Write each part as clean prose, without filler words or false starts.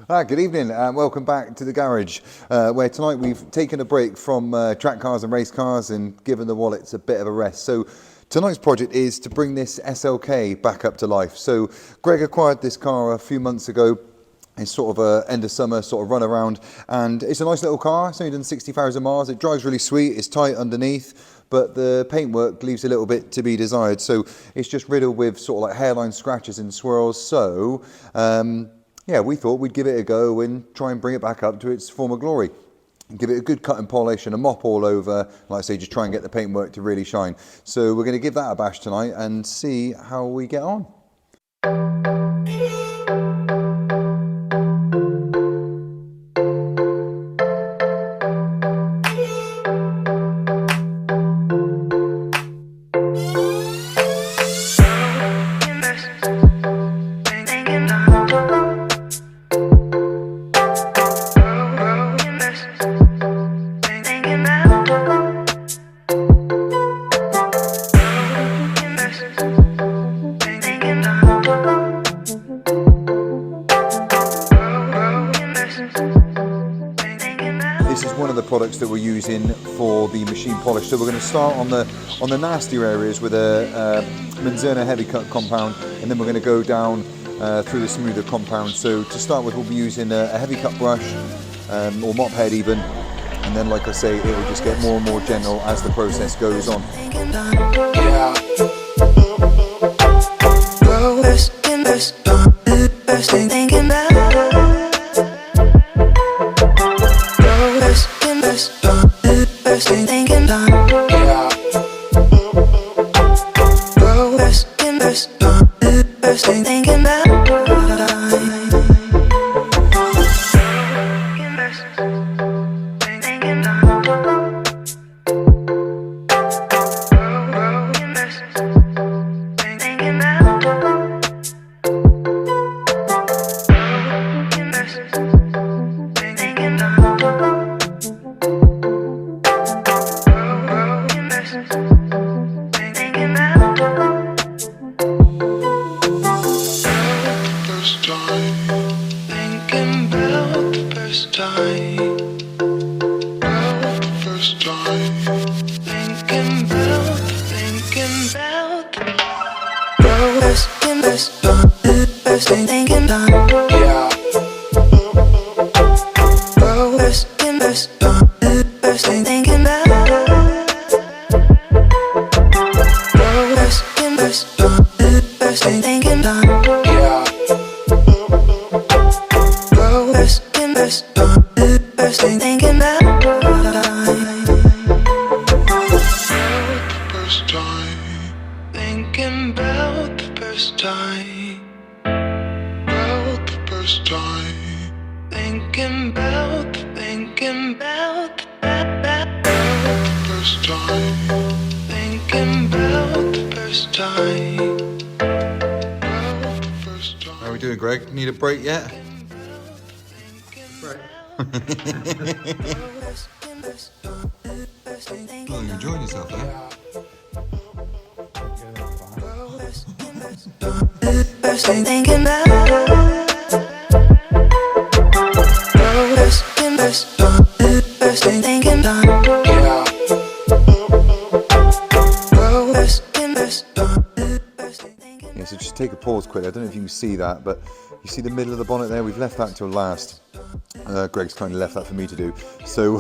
Good evening and welcome back to the garage, where tonight we've taken a break from track cars and race cars and given the wallets a bit of a rest. So tonight's project is to bring this SLK back up to life. So Greg acquired this car a few months ago. It's sort of a end of summer sort of run around, and it's a nice little car. It's only done 60,000 miles. It drives really sweet. It's tight underneath, but the paintwork leaves a little bit to be desired. So it's just riddled with sort of like hairline scratches and swirls. So yeah, we thought we'd give it a go and try and bring it back up to its former glory. Give it a good cut and polish and a mop all over. Like I say, just try and get the paintwork to really shine. So we're going to give that a bash tonight and see how we get on. This is one of the products that we're using for the machine polish. So we're going to start on the nastier areas with a Menzerna heavy cut compound, and then we're going to go down through the smoother compound. So to start with, we'll be using a heavy cut brush or mop head even, and then like I say, it will just get more and more gentle as the process goes on. How are we doing, Greg? Need a break yet? Right. Oh, you're enjoying yourself there? Yeah, so just take a pause quick. I don't know if you can see that, but you see the middle of the bonnet there? We've left that till last. Greg's kind of left that for me to do. So,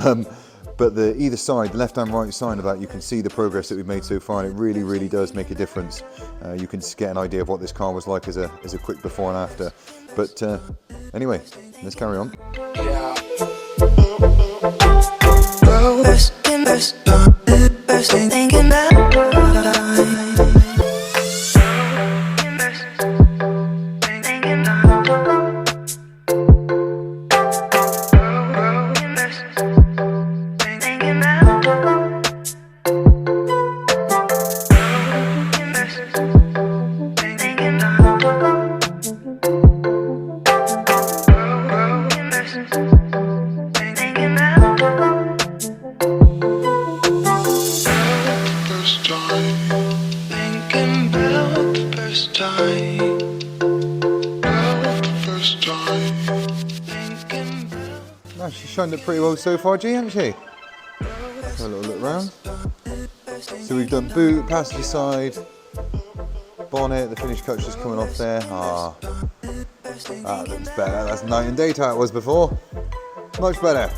but either side, the left and right side of that, you can see the progress that we've made so far, and it really, really does make a difference. You can just get an idea of what this car was like as a quick before and after. But anyway, let's carry on. first time shined it pretty well so far, G, hasn't she? Have a little look round. So we've done boot, passenger side, bonnet, the finished coat's just coming off there. Ah, that looks better. That's night and day how it was before. Much better.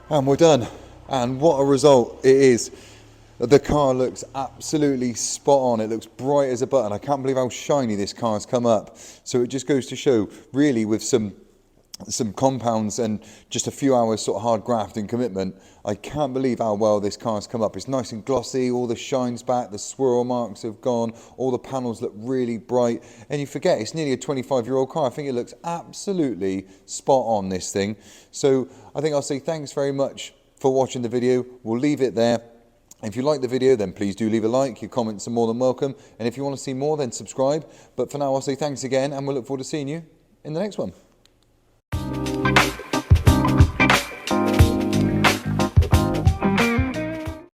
And we're done. And what a result it is. The car looks absolutely spot on. It looks bright as a button. I can't believe how shiny this car's come up. So it just goes to show, really, with some compounds and just a few hours sort of hard graft and commitment, I can't believe how well this car's come up. It's nice and glossy, all the shine's back, the swirl marks have gone, all the panels look really bright, and you forget it's nearly a 25-year-old car. I think it looks absolutely spot on, this thing. So I think I'll say thanks very much for watching the video. We'll leave it there. If you like the video, then please do leave a like. Your comments are more than welcome, and if you want to see more, then subscribe. But for now, I'll say thanks again, and we'll look forward to seeing you in the next one.